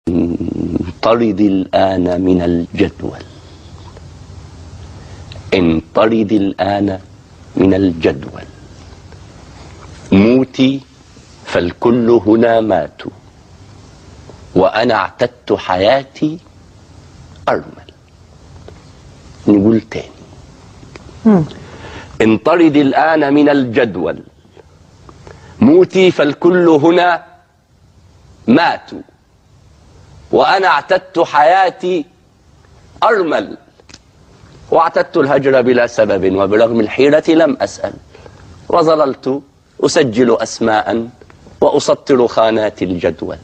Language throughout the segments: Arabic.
انطرد الآن من الجدول، انطرد الآن من الجدول. موتي فالكل هنا ماتوا، وأنا اعتدت حياتي أرمل. نقول تاني، انطرد الآن من الجدول. موتي فالكل هنا ماتوا، وأنا اعتدت حياتي أرمل، واعتدت الهجر بلا سبب، وبرغم الحيرة لم أسأل، وظللت أسجل أسماء وأسطر خانات الجدول.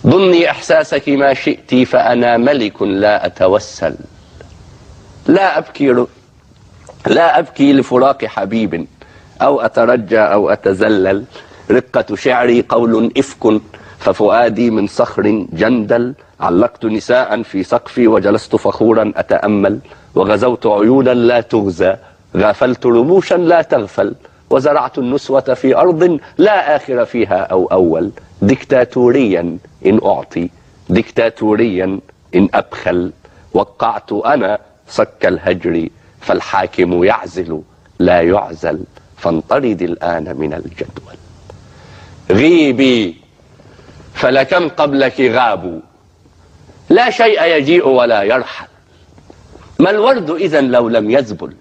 ضمني إحساسك ما شئت، فأنا ملك لا أتوسل. لا أبكي لفراق حبيب، أو أترجى أو أتزلل. رقة شعري قول إفك، ففؤادي من صخر جندل. علقت نساء في سقفي، وجلست فخورا أتأمل. وغزوت عيونا لا تغزى، غافلت رموشا لا تغفل. وزرعت النسوة في أرض لا آخر فيها أو أول. ديكتاتوريا إن أعطي، ديكتاتوريا إن أبخل. وقعت أنا صك الهجر، فالحاكم يعزل لا يعزل. فانطرد الآن من الجدول. غيبي فلكم قبلك غابوا، لا شيء يجيء ولا يرحل. ما الورد إذن لو لم يذبل؟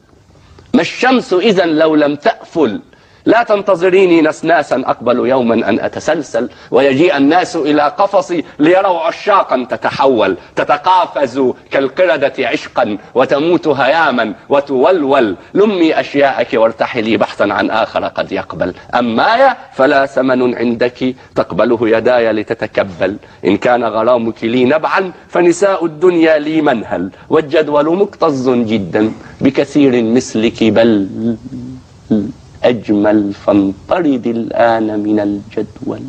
ما الشمس إذن لو لم تأفل؟ لا تنتظريني نسناسا، أقبل يوما أن أتسلسل، ويجيء الناس إلى قفصي ليروا عشاقا تتحول. تتقافز كالقردة عشقا، وتموت هياما وتولول. لمي أشياءك وارتحلي بحثا عن آخر قد يقبل. أمايا فلا ثمن عندك تقبله يداي لتتكبل. إن كان غرامك لي نبعا، فنساء الدنيا لي منهل. والجدول مكتظ جدا بكثير مثلك بل أجمل. فانطرد الآن من الجدول.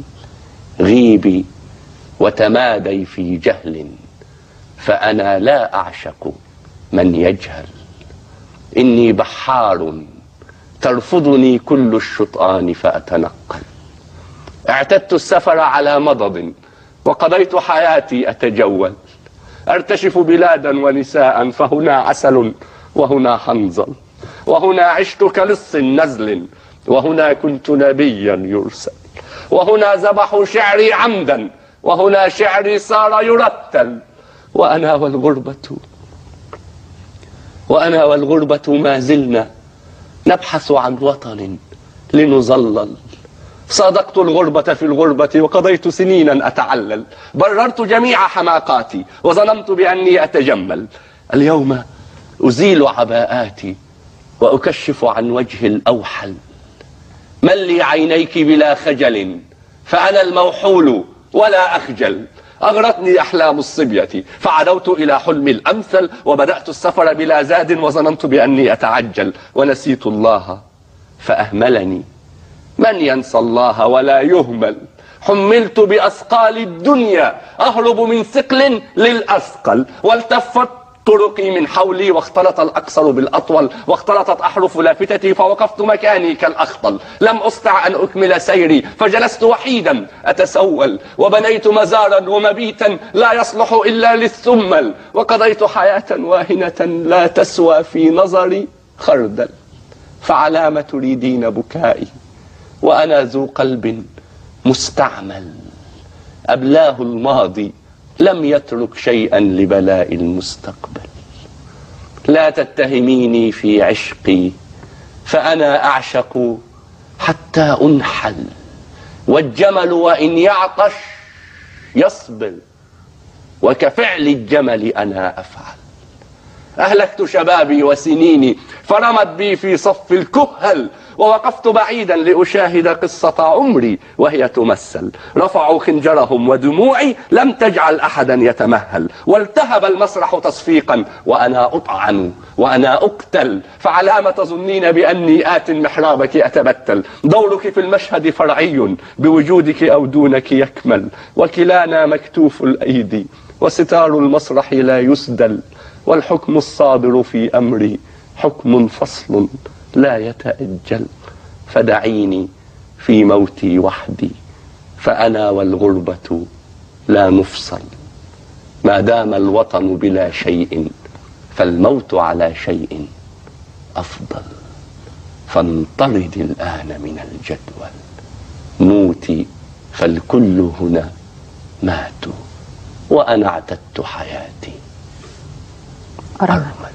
غيبي وتمادي في جهل، فأنا لا أعشق من يجهل. إني بحار ترفضني كل الشطآن فأتنقل. اعتدت السفر على مضض، وقضيت حياتي أتجول. أرتشف بلادا ونساء، فهنا عسل وهنا حنظل. وهنا عشت كلص نزل، وهنا كنت نبيا يرسل. وهنا ذبحوا شعري عمدا، وهنا شعري صار يرتل. وأنا والغربة ما زلنا نبحث عن وطن لنظلل. صادقت الغربة في الغربة، وقضيت سنينا أتعلل. بررت جميع حماقاتي، وظننت بأني أتجمل. اليوم أزيل عباءاتي، وأكشف عن وجه الأوحل. من لي عينيك بلا خجل، فأنا الموحول ولا أخجل. أغرتني أحلام الصبية، فعدوت إلى حلم الأمثل. وبدأت السفر بلا زاد، وظننت بأني أتعجل. ونسيت الله فأهملني. من ينسى الله ولا يهمل؟ حملت بأثقال الدنيا، أهرب من ثقل للأثقل. والتفت طرقي من حولي، واختلط الأقصر بالأطول، واختلطت أحرف لافتتي، فوقفت مكاني كالأخطل. لم أستطع أن أكمل سيري، فجلست وحيدا أتسول. وبنيت مزارا ومبيتا لا يصلح إلا للثمل. وقضيت حياة واهنة لا تسوى في نظري خردل. فعلى ما تريدين بكائي، وأنا ذو قلب مستعمل. أبلاه الماضي لم يترك شيئا لبلاء المستقبل. لا تتهميني في عشقي، فأنا أعشق حتى أنحل. والجمل وإن يعطش يصبر، وكفعل الجمل أنا أفعل. أهلكت شبابي وسنيني، فرمت بي في صف الكهل. ووقفت بعيدا لأشاهد قصة عمري وهي تمثل. رفعوا خنجرهم، ودموعي لم تجعل أحدا يتمهل. والتهب المسرح تصفيقا، وأنا أطعن وأنا أقتل. فعلى ما تظنين بأني آت محرابك أتبتل؟ دورك في المشهد فرعي، بوجودك أو دونك يكمل. وكلانا مكتوف الأيدي، وستار المسرح لا يسدل. والحكم الصادر في أمري حكم فصل لا يتأجل. فدعيني في موتي وحدي، فأنا والغربة لا نفصل. ما دام الوطن بلا شيء فالموت على شيء أفضل. فانطرد الآن من الجدول، موتي فالكل هنا ماتوا وأنا اعتدت حياتي. أرمل.